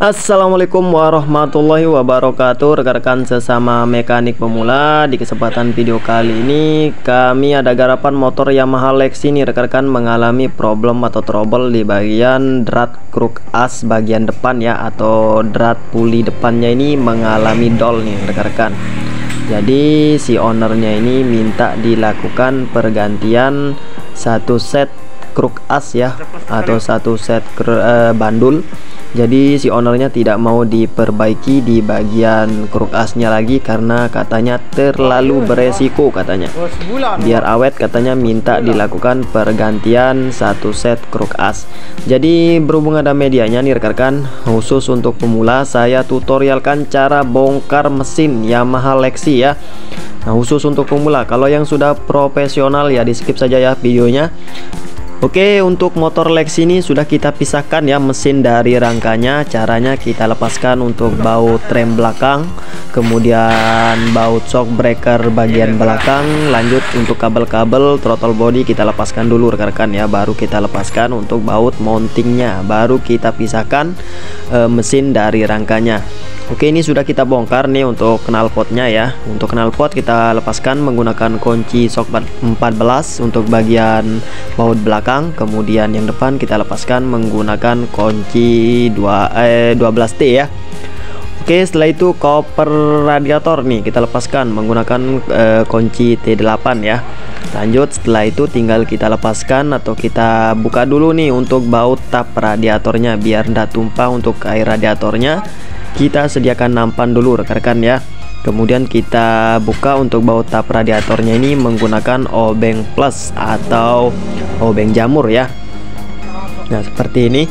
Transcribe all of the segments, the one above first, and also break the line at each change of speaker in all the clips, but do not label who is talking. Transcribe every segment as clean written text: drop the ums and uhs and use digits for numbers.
Assalamualaikum warahmatullahi wabarakatuh, rekan-rekan sesama mekanik pemula. Di kesempatan video kali ini kami ada garapan motor Yamaha Lexi nih rekan-rekan, mengalami problem atau trouble di bagian drat kruk as bagian depan ya, atau drat puli depannya ini mengalami dol nih rekan-rekan. Jadi si ownernya ini minta dilakukan pergantian satu set kruk as ya, atau satu set bandul. Jadi si ownernya tidak mau diperbaiki di bagian kruk asnya lagi karena katanya terlalu beresiko katanya. Biar awet katanya minta dilakukan pergantian satu set kruk as. Jadi berhubung ada medianya nih rekan-rekan, khusus untuk pemula saya tutorialkan cara bongkar mesin Yamaha Lexi ya. Nah, khusus untuk pemula. Kalau yang sudah profesional ya di skip saja ya videonya. Oke, untuk motor Lexi ini sudah kita pisahkan ya mesin dari rangkanya. Caranya kita lepaskan untuk baut rem belakang, kemudian baut shock breaker bagian belakang. Lanjut untuk kabel-kabel throttle body kita lepaskan dulu rekan-rekan ya, baru kita lepaskan untuk baut mountingnya, baru kita pisahkan mesin dari rangkanya. Oke, ini sudah kita bongkar nih untuk knalpotnya ya. Untuk knalpot kita lepaskan menggunakan kunci shock 14 untuk bagian baut belakang. Kemudian yang depan kita lepaskan menggunakan kunci 12T ya. Oke, setelah itu koper radiator nih kita lepaskan menggunakan kunci T8 ya. Lanjut setelah itu tinggal kita lepaskan atau kita buka dulu nih untuk baut tap radiatornya biar tidak tumpah. Untuk air radiatornya kita sediakan nampan dulu rekan-rekan ya. Kemudian kita buka untuk baut tap radiatornya ini menggunakan obeng plus atau obeng jamur ya. Nah, seperti ini.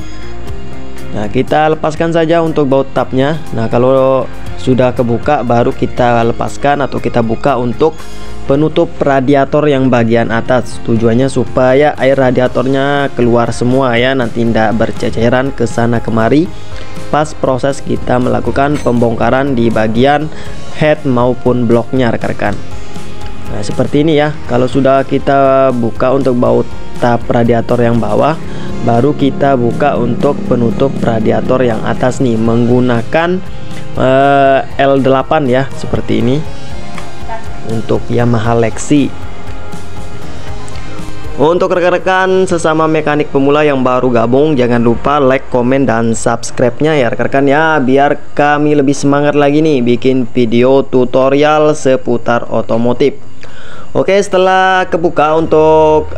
Nah, kita lepaskan saja untuk baut tapnya. Nah, kalau sudah kebuka baru kita lepaskan atau kita buka untuk penutup radiator yang bagian atas. Tujuannya supaya air radiatornya keluar semua ya, nanti tidak berceceran ke sana kemari pas proses kita melakukan pembongkaran di bagian head maupun bloknya rekan-rekan. Nah, seperti ini ya. Kalau sudah kita buka untuk baut tap radiator yang bawah, baru kita buka untuk penutup radiator yang atas nih menggunakan L8 ya, seperti ini untuk Yamaha Lexi. Untuk rekan-rekan sesama mekanik pemula yang baru gabung, jangan lupa like, komen, dan subscribe-nya ya rekan-rekan ya, biar kami lebih semangat lagi nih bikin video tutorial seputar otomotif. Oke, setelah kebuka untuk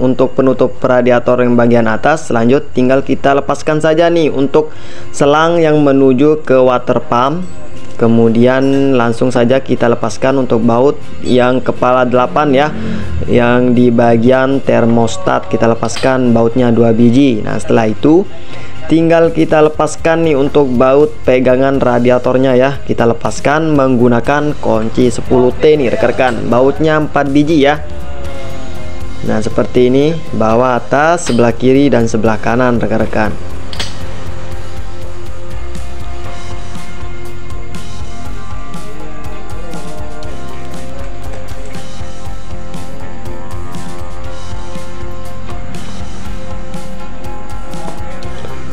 untuk penutup radiator yang bagian atas, lanjut tinggal kita lepaskan saja nih untuk selang yang menuju ke water pump. Kemudian langsung saja kita lepaskan untuk baut yang kepala 8 ya, yang di bagian termostat kita lepaskan bautnya 2 biji. Nah, setelah itu tinggal kita lepaskan nih untuk baut pegangan radiatornya ya. Kita lepaskan menggunakan kunci 10T nih rekan-rekan, bautnya 4 biji ya. Nah, seperti ini, bawah, atas, sebelah kiri, dan sebelah kanan rekan-rekan.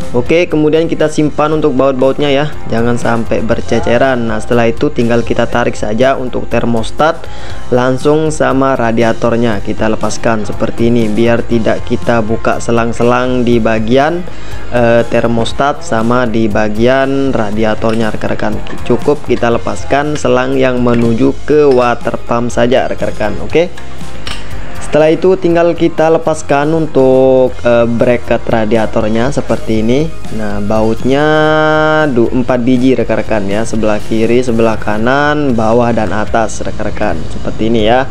Oke, kemudian kita simpan untuk baut-bautnya ya, jangan sampai berceceran. Nah, setelah itu tinggal kita tarik saja untuk termostat langsung sama radiatornya kita lepaskan seperti ini, biar tidak kita buka selang-selang di bagian termostat sama di bagian radiatornya rekan-rekan. Cukup kita lepaskan selang yang menuju ke water pump saja rekan-rekan. Oke, setelah itu tinggal kita lepaskan untuk bracket radiatornya seperti ini. Nah, bautnya 4 biji rekan-rekan ya, sebelah kiri, sebelah kanan, bawah, dan atas rekan-rekan, seperti ini ya.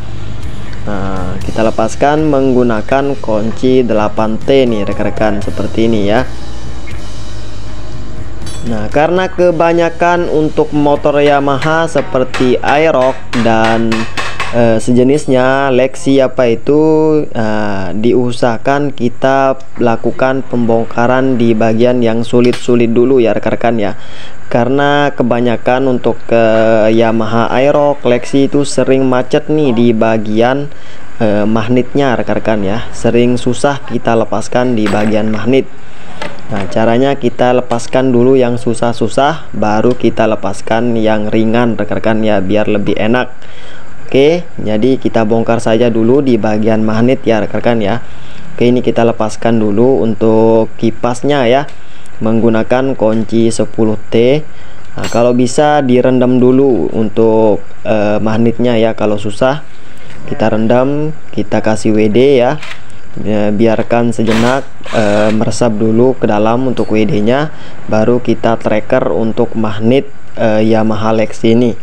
Nah, kita lepaskan menggunakan kunci 8T nih rekan-rekan, seperti ini ya. Nah, karena kebanyakan untuk motor Yamaha seperti Aerox dan sejenisnya Lexi apa itu, diusahakan kita lakukan pembongkaran di bagian yang sulit-sulit dulu ya rekan-rekan ya, karena kebanyakan untuk Yamaha Aerox, Lexi itu sering macet nih di bagian magnetnya rekan-rekan ya, sering susah kita lepaskan di bagian magnet. Nah, caranya kita lepaskan dulu yang susah-susah, baru kita lepaskan yang ringan rekan-rekan ya, biar lebih enak. Oke, jadi kita bongkar saja dulu di bagian magnet ya rekan-rekan ya. Oke, ini kita lepaskan dulu untuk kipasnya ya, menggunakan kunci 10T. Nah, kalau bisa direndam dulu untuk magnetnya ya. Kalau susah kita rendam, kita kasih WD ya. Biarkan sejenak meresap dulu ke dalam untuk WD nya, baru kita tracker untuk magnet Yamaha Lexi ini.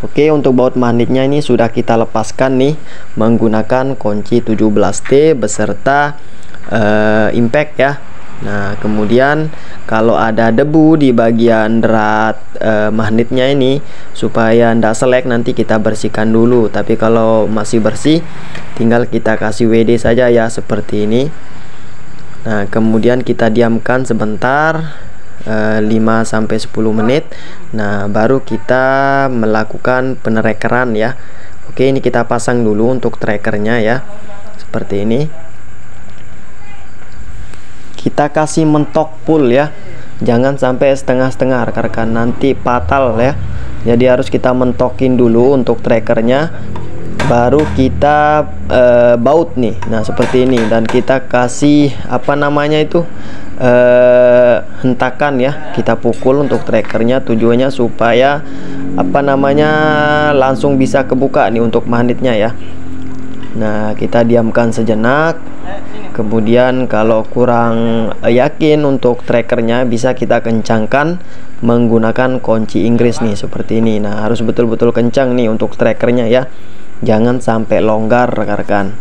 Oke, untuk baut magnetnya ini sudah kita lepaskan nih menggunakan kunci 17T beserta impact ya. Nah, kemudian kalau ada debu di bagian derat magnetnya ini, supaya ndak selek, nanti kita bersihkan dulu. Tapi kalau masih bersih, tinggal kita kasih WD saja ya, seperti ini. Nah, kemudian kita diamkan sebentar, 5-10 menit. Nah, baru kita melakukan penerekeran ya. Oke, ini kita pasang dulu untuk trackernya ya, seperti ini. Kita kasih mentok full ya, jangan sampai setengah-setengah rekan-rekan, nanti fatal ya. Jadi harus kita mentokin dulu untuk trackernya, baru kita baut nih. Nah, seperti ini, dan kita kasih apa namanya itu, hentakan ya, kita pukul untuk trackernya, tujuannya supaya apa namanya langsung bisa kebuka nih untuk magnetnya ya. Nah, kita diamkan sejenak. Kemudian kalau kurang yakin untuk trackernya, bisa kita kencangkan menggunakan kunci Inggris nih, seperti ini. Nah, harus betul-betul kencang nih untuk trackernya ya, jangan sampai longgar rekan-rekan.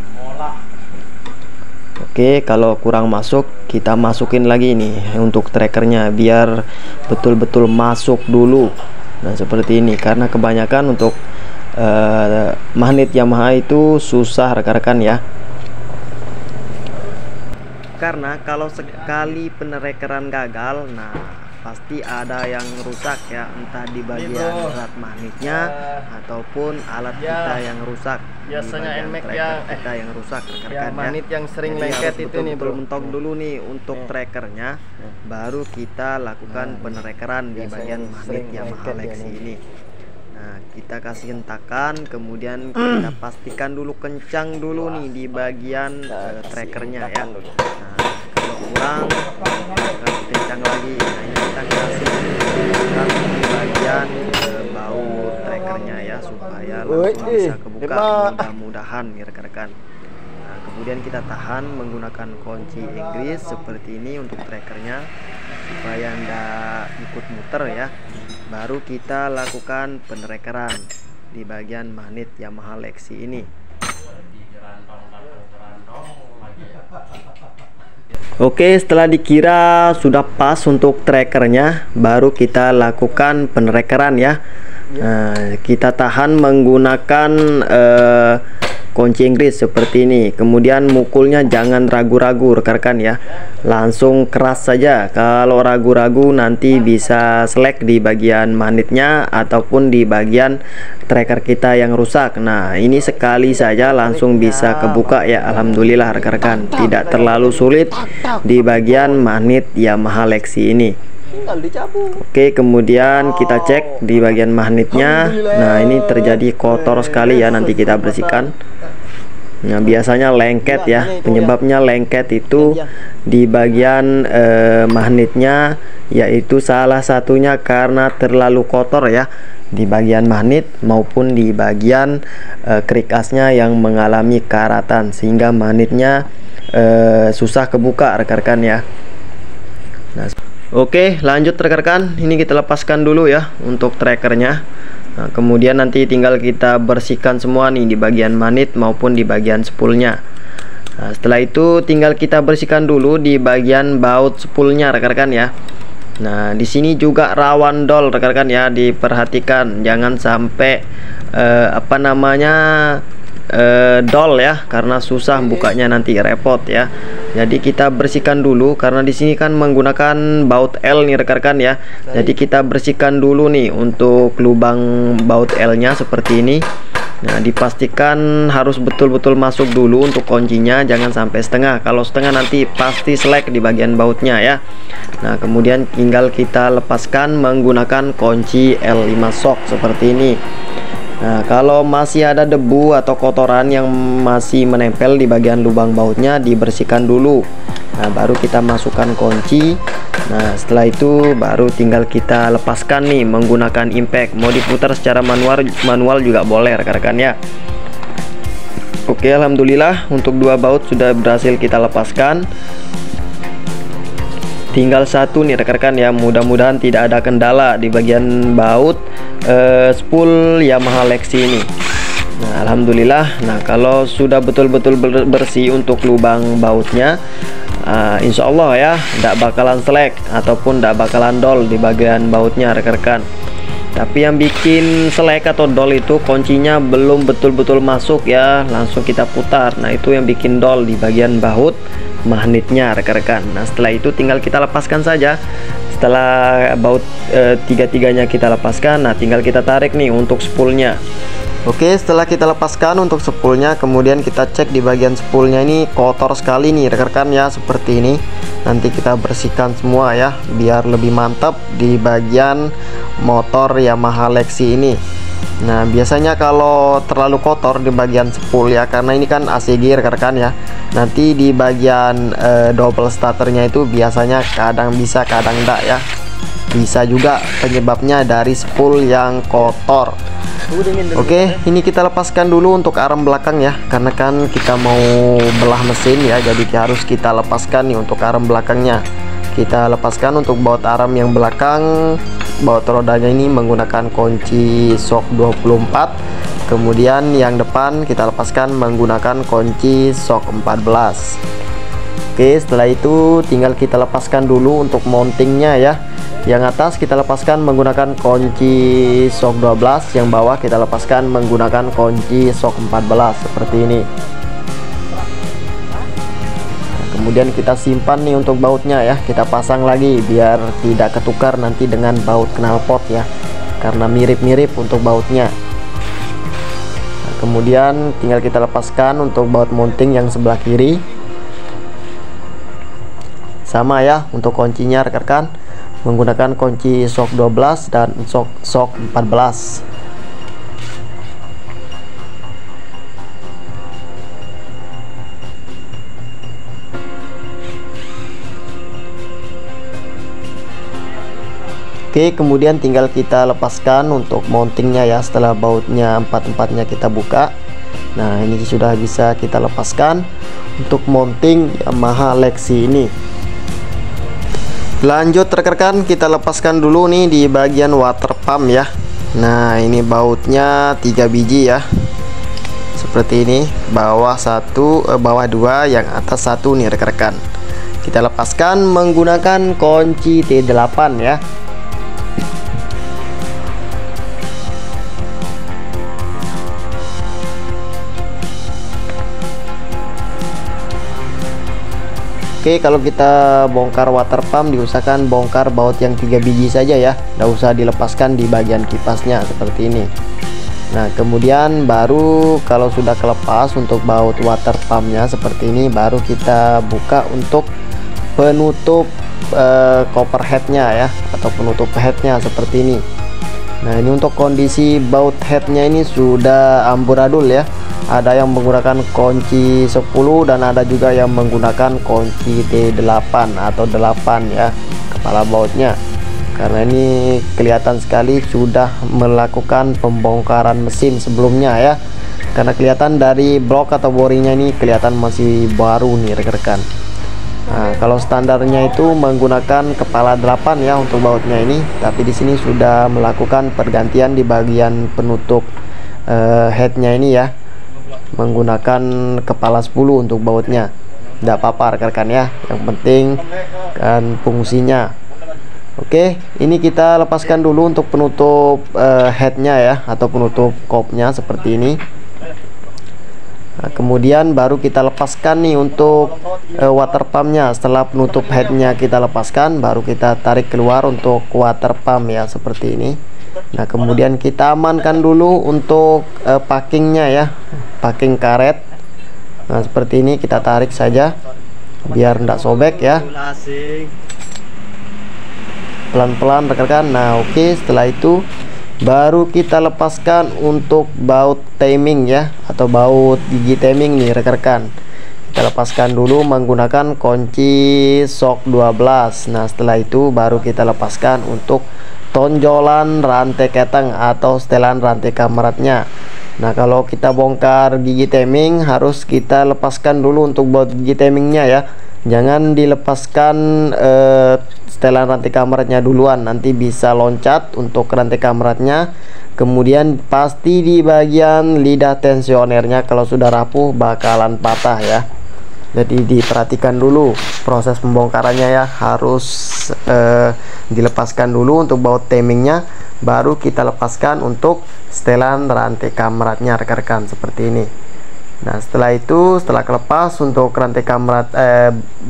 Oke, kalau kurang masuk, kita masukin lagi nih untuk trackernya, biar betul-betul masuk dulu. Nah, seperti ini, karena kebanyakan untuk magnet Yamaha itu susah rekan-rekan ya. Karena kalau sekali penerekeran gagal, nah pasti ada yang rusak ya, entah di bagian berat magnetnya ataupun alat kita yang rusak.
Biasanya NMAX
kita yang rusak rekan-rekan ya.
Magnet yang sering
Jadi
lengket itu nih bro.
Mentok dulu nih untuk trackernya, baru kita lakukan penerekeran di bagian magnet Yamaha Lexi ini. Nah, kita kasih hentakan, kemudian kita pastikan dulu kencang dulu nih di bagian trackernya ya. Nah, kalau kurang, kasih kencang lagi. Nah, ini kita kasih hentakan di bagian baut trackernya ya, supaya langsung bisa kebuka, mudah-mudahan nih rekan-rekan. Nah, kemudian kita tahan menggunakan kunci Inggris seperti ini untuk trackernya, supaya ndak ikut muter ya. Baru kita lakukan penerekeran di bagian magnet Yamaha Lexi ini. Oke, setelah dikira sudah pas untuk trackernya, baru kita lakukan penerekeran ya. Nah, kita tahan menggunakan kunci Inggris seperti ini. Kemudian mukulnya jangan ragu-ragu rekan-rekan ya, langsung keras saja. Kalau ragu-ragu nanti bisa selek di bagian magnetnya ataupun di bagian tracker kita yang rusak. Nah, ini sekali saja langsung bisa kebuka ya, alhamdulillah rekan-rekan. Tidak terlalu sulit di bagian magnet Yamaha Lexi ini. Oke, kemudian kita cek di bagian magnetnya. Nah, ini terjadi kotor sekali ya, nanti kita bersihkan. Nah, biasanya lengket ya, penyebabnya lengket itu di bagian magnetnya, yaitu salah satunya karena terlalu kotor ya, di bagian magnet maupun di bagian krikasnya yang mengalami karatan, sehingga magnetnya susah kebuka rekan-rekan ya. Nah, oke, lanjut rekan-rekan, ini kita lepaskan dulu ya untuk trackernya. Nah, kemudian nanti tinggal kita bersihkan semua nih di bagian magnet maupun di bagian spoolnya. Nah, setelah itu tinggal kita bersihkan dulu di bagian baut spoolnya rekan-rekan ya. Nah, di sini juga rawan dol rekan-rekan ya, diperhatikan jangan sampai apa namanya dol ya, karena susah bukanya, nanti repot ya. Jadi kita bersihkan dulu, karena di sini kan menggunakan baut L nih rekan-rekan ya. Jadi kita bersihkan dulu nih untuk lubang baut L nya seperti ini. Nah, dipastikan harus betul-betul masuk dulu untuk kuncinya, jangan sampai setengah. Kalau setengah nanti pasti selek di bagian bautnya ya. Nah, kemudian tinggal kita lepaskan menggunakan kunci L5 shock seperti ini. Nah, kalau masih ada debu atau kotoran yang masih menempel di bagian lubang bautnya, dibersihkan dulu. Nah, baru kita masukkan kunci. Nah, setelah itu baru tinggal kita lepaskan nih menggunakan impact. Mau diputar secara manual juga boleh rekan-rekan ya. Oke, alhamdulillah untuk dua baut sudah berhasil kita lepaskan. Tinggal satu nih rekan-rekan ya, mudah-mudahan tidak ada kendala di bagian baut spool Yamaha Lexi ini. Nah, alhamdulillah. Nah, kalau sudah betul-betul bersih untuk lubang bautnya, insya Allah ya tidak bakalan selek ataupun tidak bakalan dol di bagian bautnya rekan-rekan. Tapi yang bikin selek atau dol itu kuncinya belum betul-betul masuk ya, langsung kita putar. Nah, itu yang bikin dol di bagian baut magnetnya rekan-rekan. Nah, setelah itu tinggal kita lepaskan saja. Setelah baut tiga-tiganya kita lepaskan, nah tinggal kita tarik nih untuk spoolnya. Oke, setelah kita lepaskan untuk spoolnya, kemudian kita cek di bagian spoolnya ini kotor sekali nih rekan-rekan ya, seperti ini. Nanti kita bersihkan semua ya, biar lebih mantap di bagian motor Yamaha Lexi ini. Nah, biasanya kalau terlalu kotor di bagian spool ya, karena ini kan ACG rekan-rekan ya, nanti di bagian double starternya itu biasanya kadang bisa kadang enggak ya. Bisa juga penyebabnya dari spool yang kotor. Oke, ini kita lepaskan dulu untuk arm belakang ya, karena kan kita mau belah mesin ya, jadi harus kita lepaskan nih untuk arm belakangnya. Kita lepaskan untuk baut arm yang belakang, baut rodanya ini menggunakan kunci shock 24. Kemudian yang depan kita lepaskan menggunakan kunci shock 14. Oke, setelah itu tinggal kita lepaskan dulu untuk mountingnya ya. Yang atas kita lepaskan menggunakan kunci shock 12, yang bawah kita lepaskan menggunakan kunci shock 14 seperti ini. Nah, kemudian kita simpan nih untuk bautnya ya, kita pasang lagi biar tidak ketukar nanti dengan baut knalpot ya, karena mirip-mirip untuk bautnya. Nah, kemudian tinggal kita lepaskan untuk baut mounting yang sebelah kiri. Sama ya untuk kuncinya rekan-rekan, menggunakan kunci shock 12 dan shock 14. Oke, kemudian tinggal kita lepaskan untuk mountingnya ya, setelah bautnya empat-empatnya kita buka. Nah, ini sudah bisa kita lepaskan untuk mounting Yamaha Lexi ini. Lanjut rekan-rekan, kita lepaskan dulu nih di bagian water pump ya. Nah, ini bautnya 3 biji ya, seperti ini, bawah 2, yang atas 1 nih rekan-rekan. Kita lepaskan menggunakan kunci T8 ya. Oke, kalau kita bongkar water pump diusahakan bongkar baut yang 3 biji saja ya, nggak usah dilepaskan di bagian kipasnya seperti ini. Nah, kemudian baru kalau sudah kelepas untuk baut water pumpnya seperti ini, baru kita buka untuk penutup cover headnya ya, atau penutup headnya seperti ini. Nah, ini untuk kondisi baut headnya ini sudah amburadul ya. Ada yang menggunakan kunci 10 dan ada juga yang menggunakan kunci T8 atau 8 ya kepala bautnya. Karena ini kelihatan sekali sudah melakukan pembongkaran mesin sebelumnya ya. Karena kelihatan dari blok atau boringnya ini kelihatan masih baru nih rekan-rekan. Nah, kalau standarnya itu menggunakan kepala 8 ya untuk bautnya ini, tapi di sini sudah melakukan pergantian di bagian penutup headnya ini ya, menggunakan kepala 10 untuk bautnya. Tidak apa-apa rekan-rekan ya, yang penting kan fungsinya. Oke, ini kita lepaskan dulu untuk penutup headnya ya, atau penutup kopnya seperti ini. Nah, kemudian baru kita lepaskan nih untuk water pumpnya. Setelah penutup headnya kita lepaskan, baru kita tarik keluar untuk water pump ya, seperti ini. Nah kemudian kita amankan dulu untuk packingnya ya, packing karet. Nah seperti ini kita tarik saja biar tidak sobek ya, pelan-pelan rekan-rekan. Nah oke, setelah itu baru kita lepaskan untuk baut timing ya, atau baut gigi timing nih rekan-rekan. Kita lepaskan dulu menggunakan kunci shock 12. Nah setelah itu baru kita lepaskan untuk tonjolan rantai keteng atau setelan rantai kameratnya. Nah kalau kita bongkar gigi timing harus kita lepaskan dulu untuk baut gigi timingnya ya, jangan dilepaskan setelan rantai kameratnya duluan, nanti bisa loncat untuk rantai kameratnya. Kemudian pasti di bagian lidah tensionernya kalau sudah rapuh bakalan patah ya. Jadi diperhatikan dulu proses pembongkarannya ya, harus dilepaskan dulu untuk baut timingnya, baru kita lepaskan untuk setelan rantai kameratnya rekan-rekan seperti ini. Nah setelah itu, setelah kelepas untuk rantai kamerat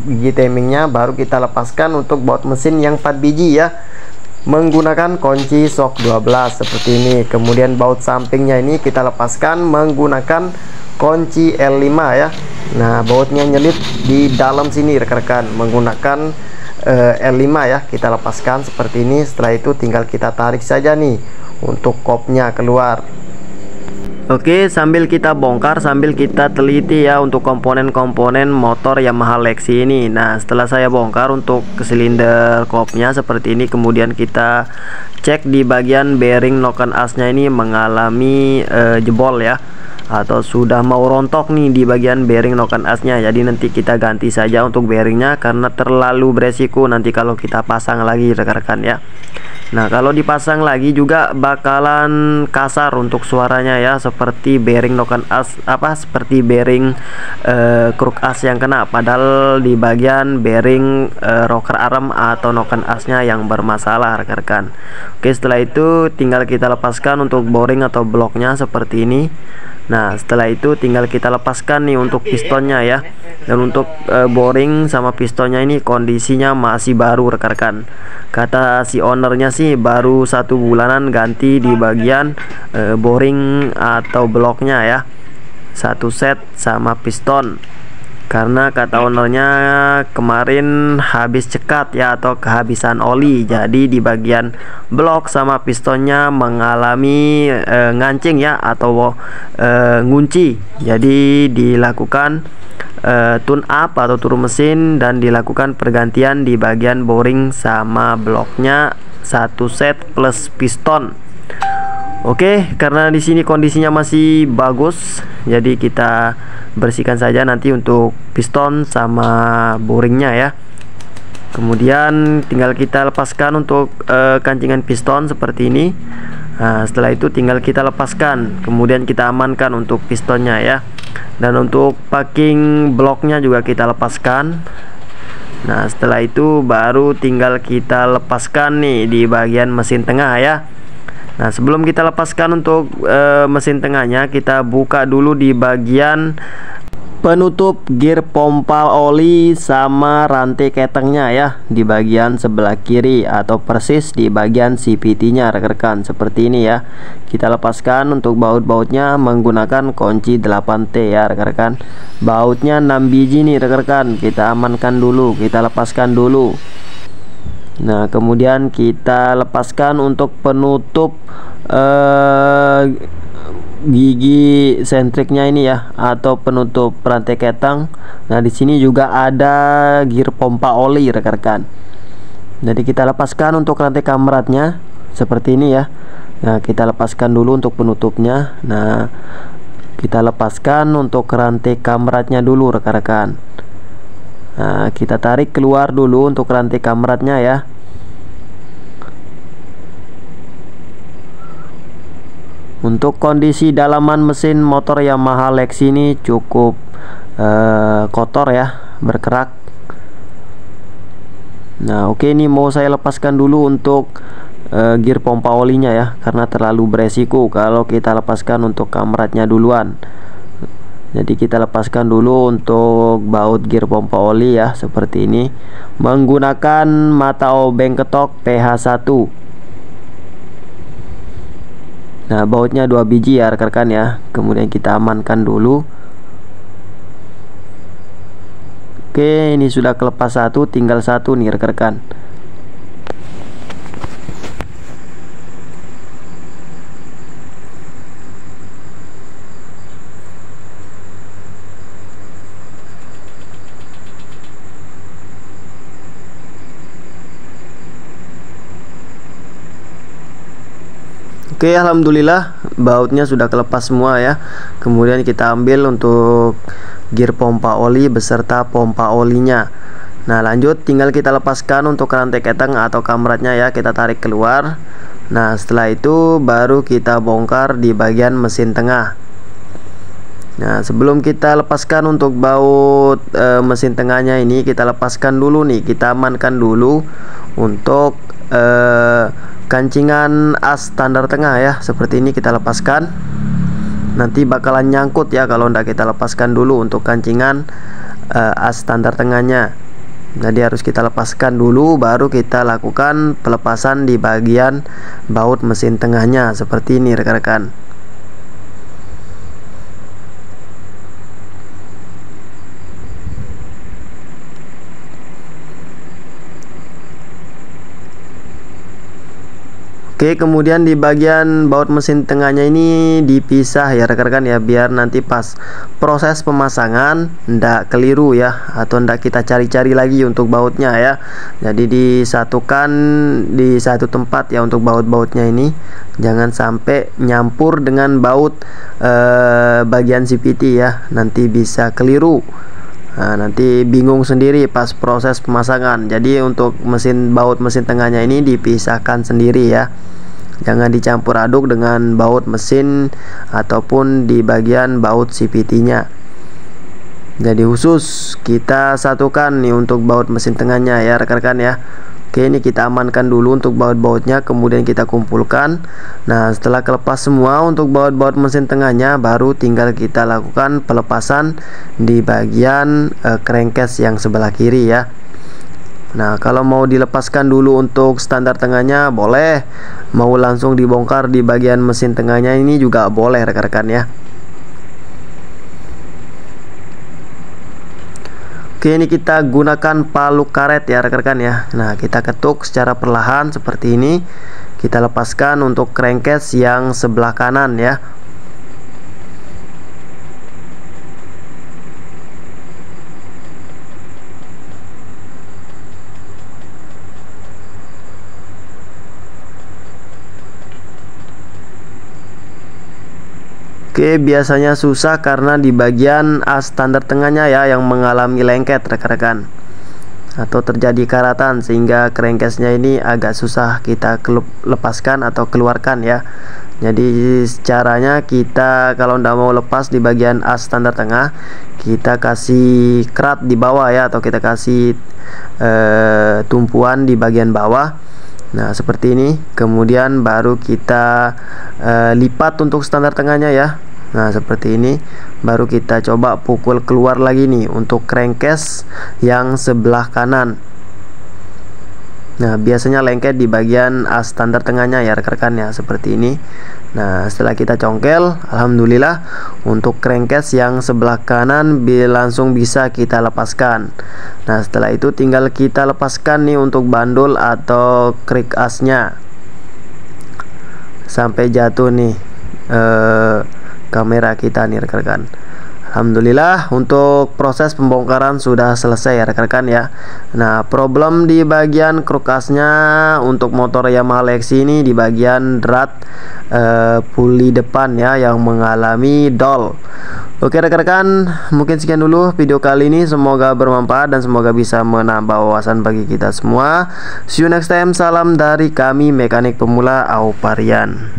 gigi timingnya, baru kita lepaskan untuk baut mesin yang 4 biji ya, menggunakan kunci shock 12 seperti ini. Kemudian baut sampingnya ini kita lepaskan menggunakan kunci L5 ya. Nah bautnya nyelip di dalam sini rekan-rekan menggunakan L5 ya, kita lepaskan seperti ini. Setelah itu tinggal kita tarik saja nih untuk kopnya keluar. Oke, sambil kita bongkar, sambil kita teliti ya untuk komponen-komponen motor Yamaha Lexi ini. Nah setelah saya bongkar untuk silinder kopnya seperti ini, kemudian kita cek di bagian bearing noken asnya ini mengalami jebol ya, atau sudah mau rontok nih di bagian bearing noken asnya. Jadi nanti kita ganti saja untuk bearingnya karena terlalu beresiko nanti kalau kita pasang lagi rekan-rekan ya. Nah kalau dipasang lagi juga bakalan kasar untuk suaranya ya, seperti bearing noken as seperti bearing kruk as yang kena, padahal di bagian bearing rocker arm atau noken asnya yang bermasalah rekan-rekan. Oke, setelah itu tinggal kita lepaskan untuk boring atau bloknya seperti ini. Nah setelah itu tinggal kita lepaskan nih untuk pistonnya ya. Dan untuk boring sama pistonnya ini kondisinya masih baru rekan-rekan. Kata si ownernya sih baru 1 bulanan ganti di bagian boring atau bloknya ya, 1 set sama piston. Karena kata ownernya kemarin habis cekat ya, atau kehabisan oli, jadi di bagian blok sama pistonnya mengalami ngancing ya, atau ngunci. Jadi dilakukan tune up atau turun mesin dan dilakukan pergantian di bagian boring sama bloknya, 1 set plus piston. Oke, karena di sini kondisinya masih bagus, jadi kita bersihkan saja nanti untuk piston sama boringnya ya. Kemudian tinggal kita lepaskan untuk kancingan piston seperti ini. Nah setelah itu tinggal kita lepaskan, kemudian kita amankan untuk pistonnya ya. Dan untuk packing bloknya juga kita lepaskan. Nah setelah itu baru tinggal kita lepaskan nih di bagian mesin tengah ya. Nah sebelum kita lepaskan untuk mesin tengahnya, kita buka dulu di bagian penutup gear pompa oli sama rantai ketengnya ya, di bagian sebelah kiri atau persis di bagian CVT nya rekan-rekan seperti ini ya. Kita lepaskan untuk baut-bautnya menggunakan kunci 8T ya rekan-rekan. Bautnya 6 biji nih rekan-rekan, kita amankan dulu, kita lepaskan dulu. Nah kemudian kita lepaskan untuk penutup gigi sentriknya ini ya, atau penutup rantai ketang. Nah di sini juga ada gear pompa oli rekan-rekan. Jadi kita lepaskan untuk rantai kameratnya seperti ini ya. Nah kita lepaskan dulu untuk penutupnya. Nah kita lepaskan untuk rantai kameratnya dulu rekan-rekan. Nah kita tarik keluar dulu untuk rantai kameratnya ya. Untuk kondisi dalaman mesin motor Yamaha Lexi ini cukup kotor ya, berkerak. Nah oke, ini mau saya lepaskan dulu untuk gear pompa olinya ya, karena terlalu beresiko kalau kita lepaskan untuk kameratnya duluan. Jadi kita lepaskan dulu untuk baut gear pompa oli ya, seperti ini menggunakan mata obeng ketok PH1. Nah, bautnya 2 biji ya rekan-rekan ya. Kemudian kita amankan dulu. Oke, ini sudah kelepas satu, tinggal satu nih rekan-rekan. Oke, alhamdulillah bautnya sudah kelepas semua ya. Kemudian kita ambil untuk gear pompa oli beserta pompa olinya. Nah, lanjut tinggal kita lepaskan untuk rantai keteng atau kamratnya ya, kita tarik keluar. Nah, setelah itu baru kita bongkar di bagian mesin tengah. Nah, sebelum kita lepaskan untuk baut mesin tengahnya ini, kita lepaskan dulu nih, kita amankan dulu untuk kancingan as standar tengah ya. Seperti ini kita lepaskan. Nanti bakalan nyangkut ya kalau tidak kita lepaskan dulu untuk kancingan as standar tengahnya. Jadi harus kita lepaskan dulu, baru kita lakukan pelepasan di bagian baut mesin tengahnya. Seperti ini rekan-rekan. Oke, kemudian di bagian baut mesin tengahnya ini dipisah ya rekan-rekan ya, biar nanti pas proses pemasangan ndak keliru ya, atau ndak kita cari-cari lagi untuk bautnya ya. Jadi disatukan di satu tempat ya untuk baut-bautnya ini, jangan sampai nyampur dengan baut bagian CVT ya, nanti bisa keliru. Nah, nanti bingung sendiri pas proses pemasangan. Jadi untuk baut mesin tengahnya ini dipisahkan sendiri ya. Jangan dicampur aduk dengan baut mesin ataupun di bagian baut CVT-nya. Jadi khusus kita satukan nih untuk baut mesin tengahnya ya rekan-rekan ya. Oke, ini kita amankan dulu untuk baut-bautnya, kemudian kita kumpulkan. Nah, setelah kelepas semua untuk baut-baut mesin tengahnya, baru tinggal kita lakukan pelepasan di bagian crankcase yang sebelah kiri ya. Nah, kalau mau dilepaskan dulu untuk standar tengahnya boleh, mau langsung dibongkar di bagian mesin tengahnya ini juga boleh rekan-rekan ya. Oke, ini kita gunakan palu karet ya rekan-rekan ya. Nah, kita ketuk secara perlahan seperti ini. Kita lepaskan untuk crankcase yang sebelah kanan ya. Oke, biasanya susah karena di bagian as standar tengahnya ya yang mengalami lengket rekan-rekan, atau terjadi karatan, sehingga crankcase-nya ini agak susah kita lepaskan atau keluarkan ya. Jadi caranya kita kalau tidak mau lepas di bagian as standar tengah, kita kasih kerat di bawah ya, atau kita kasih tumpuan di bagian bawah. Nah, seperti ini. Kemudian baru kita lipat untuk standar tengahnya ya. Nah, seperti ini. Baru kita coba pukul keluar lagi nih untuk crankcase yang sebelah kanan. Nah, biasanya lengket di bagian as standar tengahnya ya rekan-rekan ya, seperti ini. Nah, setelah kita congkel, alhamdulillah untuk crankcase yang sebelah kanan langsung bisa kita lepaskan. Nah, setelah itu tinggal kita lepaskan nih untuk bandul atau krik asnya sampai jatuh nih kamera kita nih rekan-rekan. Alhamdulillah untuk proses pembongkaran sudah selesai ya rekan-rekan ya. Nah, problem di bagian krukasnya untuk motor Yamaha Lexi ini di bagian drat puli depan ya yang mengalami dol. Oke rekan-rekan, mungkin sekian dulu video kali ini, semoga bermanfaat dan semoga bisa menambah wawasan bagi kita semua. See you next time, salam dari kami mekanik pemula Auparian.